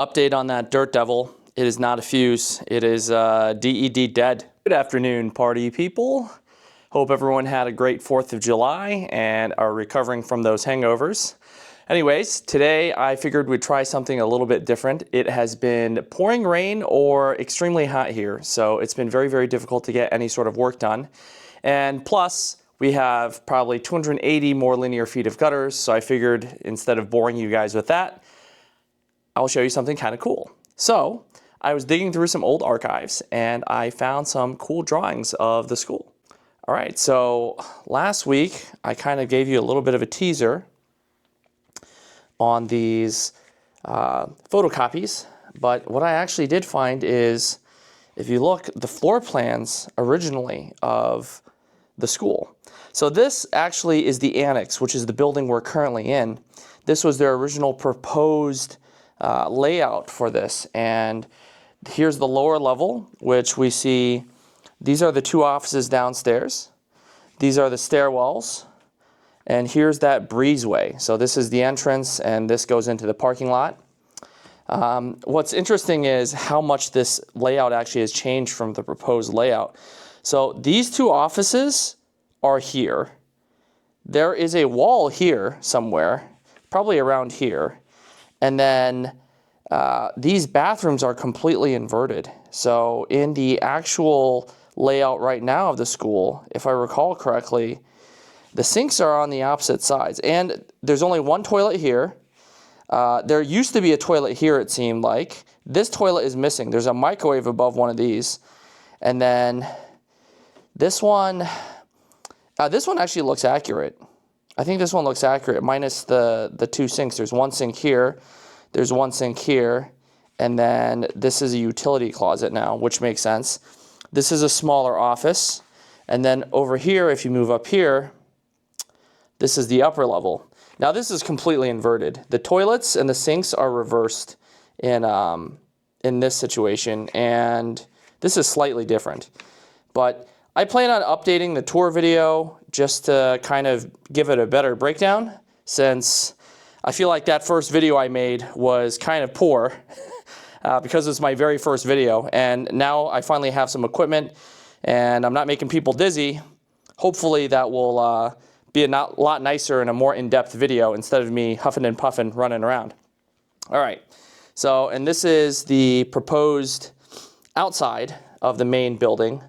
Update on that Dirt Devil. It is not a fuse. It is DED dead. Good afternoon, party people. Hope everyone had a great 4th of July and are recovering from those hangovers. Anyways, today I figured we'd try something a little bit different. It has been pouring rain or extremely hot here, so it's been very, very difficult to get any sort of work done. And plus, we have probably 280 more linear feet of gutters, so I figured instead of boring you guys with that, I'll show you something kind of cool. So I was digging through some old archives and I found some cool drawings of the school. All right, so last week I kind of gave you a little bit of a teaser on these photocopies, but what I actually did find is, if you look, the floor plans originally of the school. So this actually is the annex, which is the building we're currently in. This was their original proposed layout for this, and here's the lower level, which we see. These are the two offices downstairs. These are the stairwells, and here's that breezeway. So this is the entrance, and this goes into the parking lot. What's interesting is how much this layout actually has changed from the proposed layout. So these two offices are here. There is a wall here somewhere, probably around here. And then these bathrooms are completely inverted. So in the actual layout right now of the school, if I recall correctly, the sinks are on the opposite sides. And there's only one toilet here. There used to be a toilet here, it seemed like. This toilet is missing. There's a microwave above one of these. And then this one actually looks accurate. I think this one looks accurate, minus the two sinks. There's one sink here, there's one sink here, and then this is a utility closet now, which makes sense. This is a smaller office, and then over here, if you move up here, this is the upper level. Now this is completely inverted. The toilets and the sinks are reversed in this situation, and this is slightly different. But I plan on updating the tour video just to kind of give it a better breakdown, since I feel like that first video I made was kind of poor because it's my very first video. And now I finally have some equipment and I'm not making people dizzy. Hopefully that will be a lot nicer and a more in-depth video instead of me huffing and puffing running around. All right, so, and this is the proposed outside of the main building.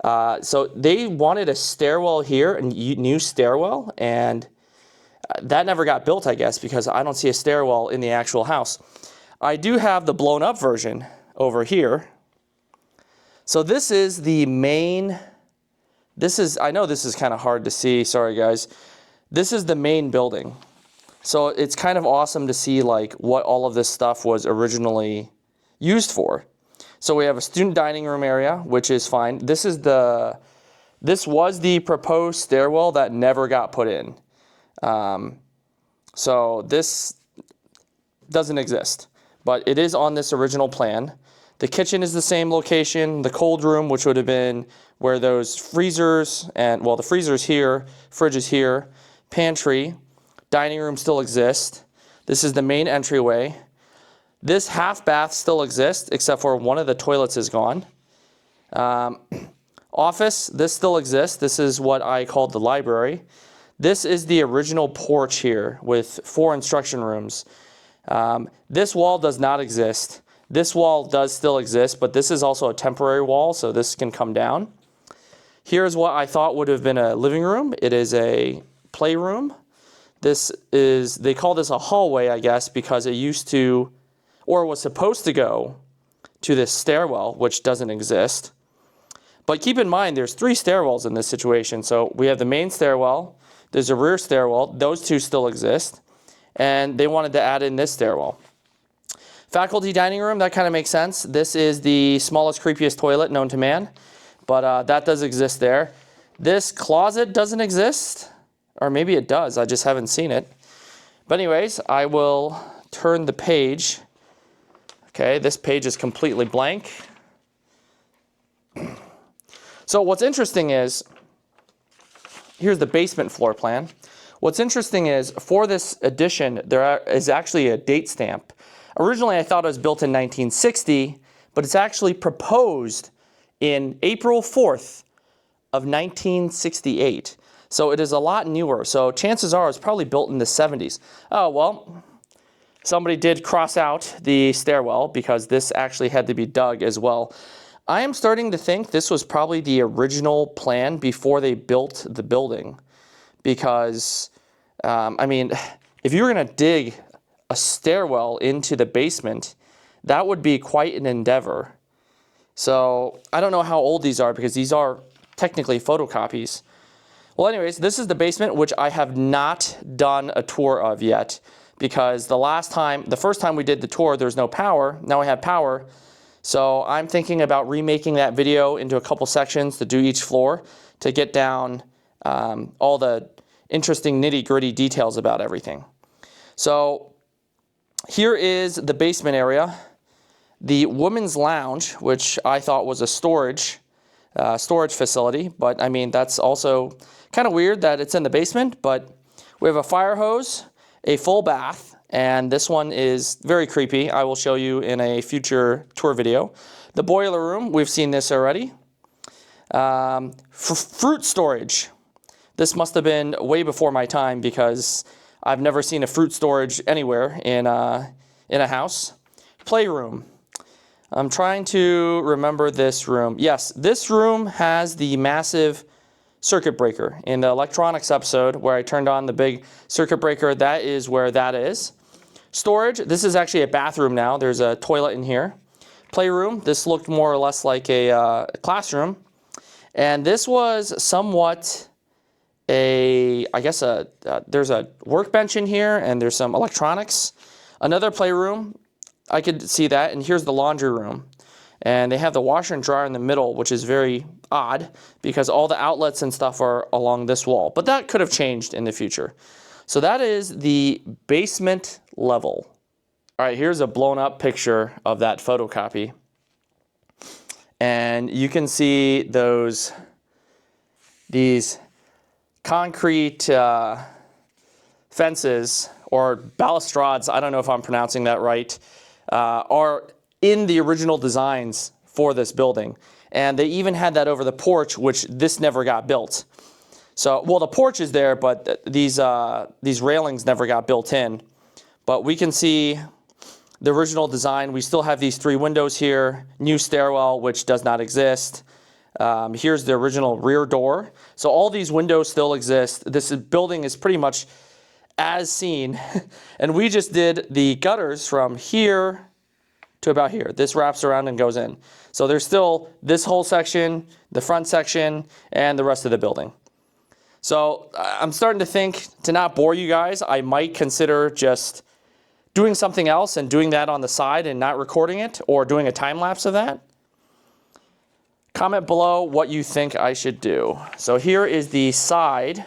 So they wanted a stairwell here, a new stairwell, and that never got built, I guess, because I don't see a stairwell in the actual house. I do have the blown up version over here. So this is the main, I know this is kind of hard to see, sorry guys. This is the main building. So it's kind of awesome to see like what all of this stuff was originally used for. So we have a student dining room area, which is fine. This was the proposed stairwell that never got put in. So this doesn't exist, but it is on this original plan. The kitchen is the same location. The cold room, which would have been where those freezers and, well, the freezer's here, fridge is here, pantry, dining room still exists. This is the main entryway. This half bath still exists, except for one of the toilets is gone. Office, this still exists. This is what I called the library. This is the original porch here with 4 instruction rooms. This wall does not exist. This wall does still exist, but this is also a temporary wall, so this can come down. Here's what I thought would have been a living room. It is a playroom. This is, they call this a hallway, I guess, because it used to, or was supposed to go to this stairwell, which doesn't exist. But keep in mind, there's 3 stairwells in this situation. So we have the main stairwell, there's a rear stairwell, those 2 still exist, and they wanted to add in this stairwell. Faculty dining room, that kind of makes sense. This is the smallest, creepiest toilet known to man, but that does exist there. This closet doesn't exist, or maybe it does, I just haven't seen it. But anyways, I will turn the page. Okay, this page is completely blank. So what's interesting is, here's the basement floor plan. What's interesting is, for this addition, there is actually a date stamp Originally, I thought it was built in 1960, but it's actually proposed in April 4th of 1968. So it is a lot newer. So chances are it's probably built in the 70s. Oh, well, somebody did cross out the stairwell because this actually had to be dug as well. I am starting to think this was probably the original plan before they built the building. Because, I mean, if you were going to dig a stairwell into the basement, that would be quite an endeavor. So I don't know how old these are because these are technically photocopies. Well, anyways, this is the basement, which I have not done a tour of yet because the first time we did the tour, there's no power. Now we have power. So I'm thinking about remaking that video into a couple sections to do each floor to get down all the interesting nitty-gritty details about everything. So here is the basement area. The women's lounge, which I thought was a storage facility, but I mean, that's also kind of weird that it's in the basement, but we have a fire hose, a full bath, and this one is very creepy. I will show you in a future tour video. The boiler room, we've seen this already. Fruit storage. This must have been way before my time because I've never seen a fruit storage anywhere in a house. Playroom. I'm trying to remember this room. Yes, this room has the massive circuit breaker. In the electronics episode where I turned on the big circuit breaker, that is where that is. Storage, this is actually a bathroom now. There's a toilet in here. Playroom, this looked more or less like a classroom. And this was somewhat there's a workbench in here and there's some electronics. Another playroom, I could see that, and here's the laundry room. And they have the washer and dryer in the middle, which is very odd because all the outlets and stuff are along this wall. But that could have changed in the future. So that is the basement level. All right, here's a blown up picture of that photocopy. And you can see these concrete fences or balustrades, I don't know if I'm pronouncing that right, are in the original designs for this building. And they even had that over the porch, which this never got built. So, well, the porch is there, but these railings never got built in. But we can see the original design. We still have these 3 windows here, new stairwell, which does not exist. Here's the original rear door. So all these windows still exist. This building is pretty much as seen. And we just did the gutters from here to about here. This wraps around and goes in. So there's still this whole section, the front section, and the rest of the building. So I'm starting to think, to not bore you guys, I might consider just doing something else and doing that on the side and not recording it, or doing a time lapse of that. Comment below what you think I should do. So here is the side,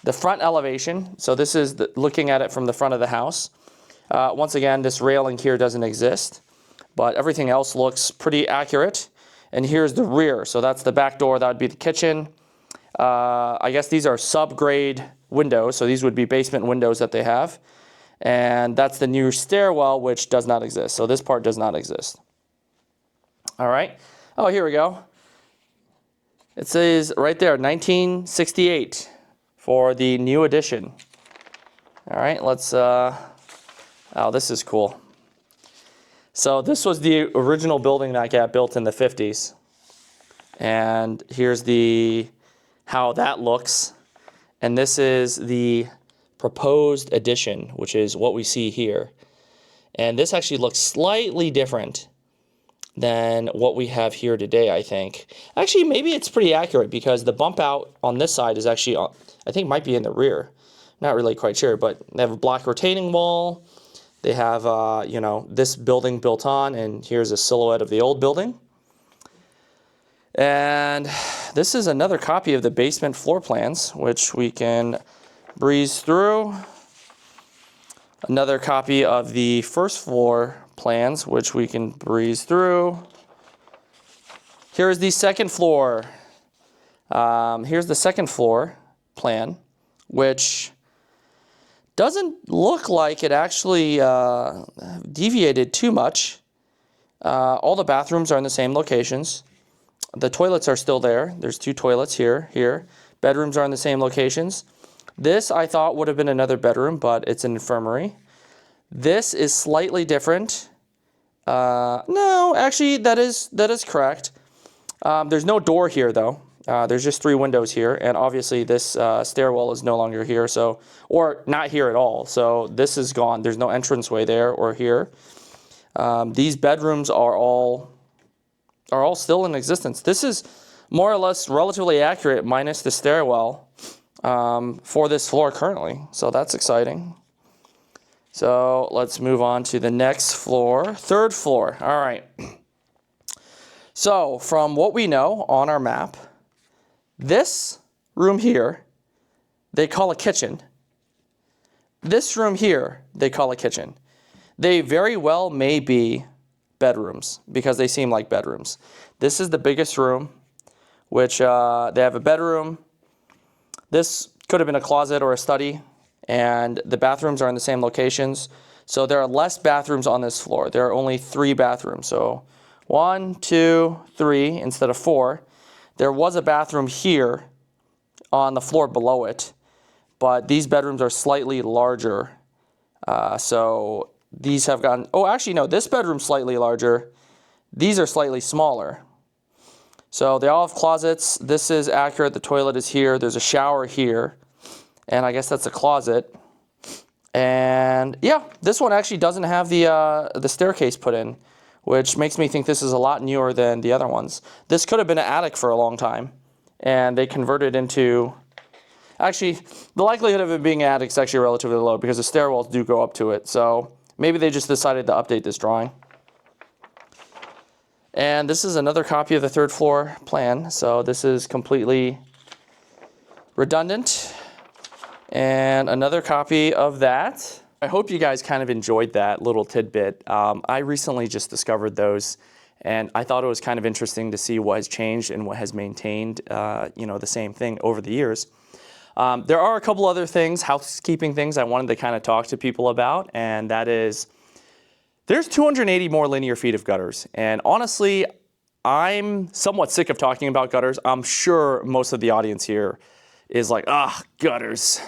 the front elevation. So this is looking at it from the front of the house. Once again, this railing here doesn't exist, but everything else looks pretty accurate. And here's the rear. So that's the back door. That would be the kitchen. I guess these are subgrade windows. So these would be basement windows that they have. And that's the new stairwell, which does not exist. So this part does not exist. All right. Oh, here we go. It says right there, 1968 for the new edition. All right, let's, oh, this is cool. So this was the original building that got built in the 50s. And here's how that looks. And this is the proposed addition, which is what we see here. And this actually looks slightly different than what we have here today, I think. Actually, maybe it's pretty accurate because the bump out on this side is actually, I think might be in the rear. Not really quite sure, but they have a block retaining wall. They have, this building built on, and here's a silhouette of the old building. And this is another copy of the basement floor plans, which we can breeze through. Another copy of the first floor plans, which we can breeze through. Here's the second floor. Here's the second floor plan, which Doesn't look like it actually deviated too much. All the bathrooms are in the same locations. The toilets are still there. There's 2 toilets here. Bedrooms are in the same locations. This I thought would have been another bedroom, but it's an infirmary. This is slightly different. No, actually that is correct. There's no door here though. There's just 3 windows here, and obviously this stairwell is no longer here, so, or not here at all. So this is gone. There's no entranceway there or here. These bedrooms are all still in existence. This is more or less relatively accurate, minus the stairwell, for this floor currently. So that's exciting. So let's move on to the next floor, 3rd floor. All right. So from what we know on our map, this room here, they call a kitchen. This room here, they call a kitchen. They very well may be bedrooms because they seem like bedrooms. This is the biggest room, which they have a bedroom. This could have been a closet or a study, and the bathrooms are in the same locations. So there are less bathrooms on this floor. There are only 3 bathrooms. So 1, 2, 3 instead of 4. There was a bathroom here on the floor below it, but these bedrooms are slightly larger. So these have gotten, oh, actually, no, this bedroom's slightly larger. These are slightly smaller. So they all have closets. This is accurate. The toilet is here. There's a shower here. And I guess that's a closet. And yeah, this one actually doesn't have the staircase put in, which makes me think this is a lot newer than the other ones. This could have been an attic for a long time, and they converted into, actually, the likelihood of it being an attic is actually relatively low because the stairwells do go up to it. So maybe they just decided to update this drawing. And this is another copy of the 3rd floor plan. So this is completely redundant. And another copy of that. I hope you guys kind of enjoyed that little tidbit. I recently just discovered those, and I thought it was kind of interesting to see what has changed and what has maintained, the same thing over the years. There are a couple other things, housekeeping things I wanted to kind of talk to people about, and that is, there's 280 more linear feet of gutters. And honestly, I'm somewhat sick of talking about gutters. I'm sure most of the audience here is like, gutters.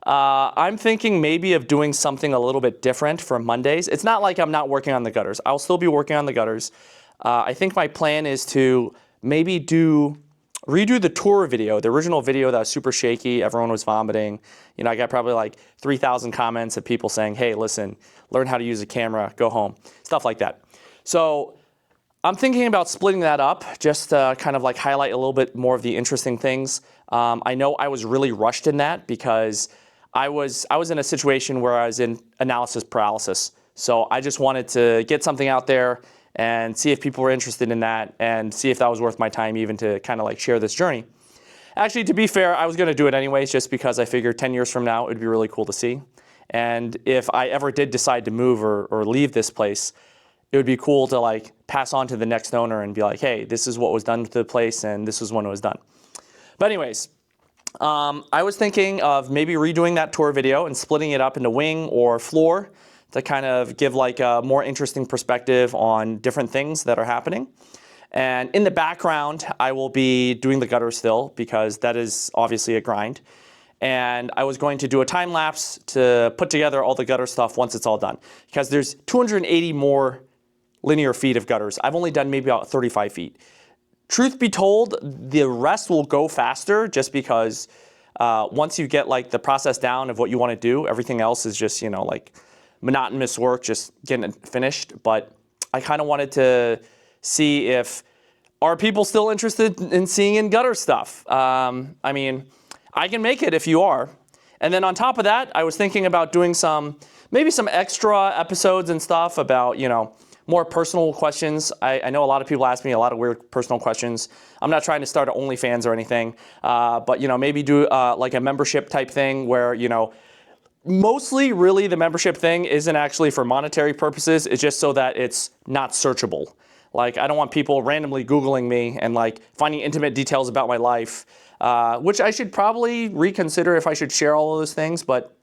I'm thinking maybe of doing something a little bit different for Mondays. It's not like I'm not working on the gutters. I'll still be working on the gutters. I think my plan is to maybe redo the tour video, the original video that was super shaky. Everyone was vomiting. I got probably like 3,000 comments of people saying, hey, listen, learn how to use a camera, go home, stuff like that. So I'm thinking about splitting that up just to kind of like highlight a little bit more of the interesting things. I know I was really rushed in that because I was in a situation where I was in analysis paralysis. So I just wanted to get something out there and see if people were interested in that and see if that was worth my time even to kind of like share this journey. Actually, to be fair, I was going to do it anyways just because I figured 10 years from now it would be really cool to see. And if I ever did decide to move or leave this place, it would be cool to like pass on to the next owner and be like, hey, this is what was done to the place and this is when it was done. But anyways, I was thinking of maybe redoing that tour video and splitting it up into wing or floor to kind of give like a more interesting perspective on different things that are happening. And in the background, I will be doing the gutter still because that is obviously a grind. And I was going to do a time lapse to put together all the gutter stuff once it's all done. Because there's 280 more linear feet of gutters. I've only done maybe about 35 feet. Truth be told, the rest will go faster just because once you get like the process down of what you want to do, everything else is just, like monotonous work, just getting it finished. But I kind of wanted to see if, are people still interested in seeing in gutter stuff? I mean, I can make it if you are. And then on top of that, I was thinking about doing maybe some extra episodes and stuff about, more personal questions. I know a lot of people ask me a lot of weird personal questions. I'm not trying to start an OnlyFans or anything, but maybe do like a membership type thing where, mostly really the membership thing isn't actually for monetary purposes. It's just so that it's not searchable. Like I don't want people randomly Googling me and like finding intimate details about my life which I should probably reconsider if I should share all of those things, but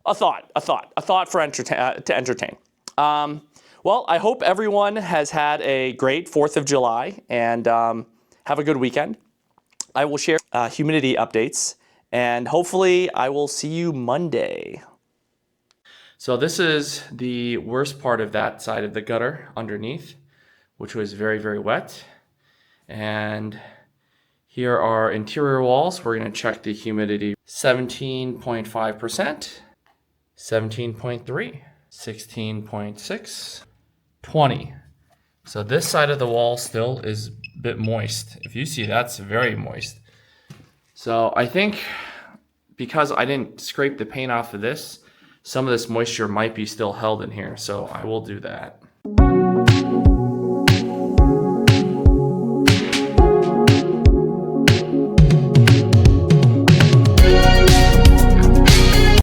a thought for to entertain. Well, I hope everyone has had a great 4th of July and have a good weekend. I will share humidity updates, and hopefully I will see you Monday. So this is the worst part of that side of the gutter underneath, which was very, very wet. And here are interior walls. We're going to check the humidity. 17.5%, 17.3, 16.6, 20. So this side of the wall still is a bit moist. If you see, that's very moist. So I think because I didn't scrape the paint off of this, some of this moisture might be still held in here. So I will do that.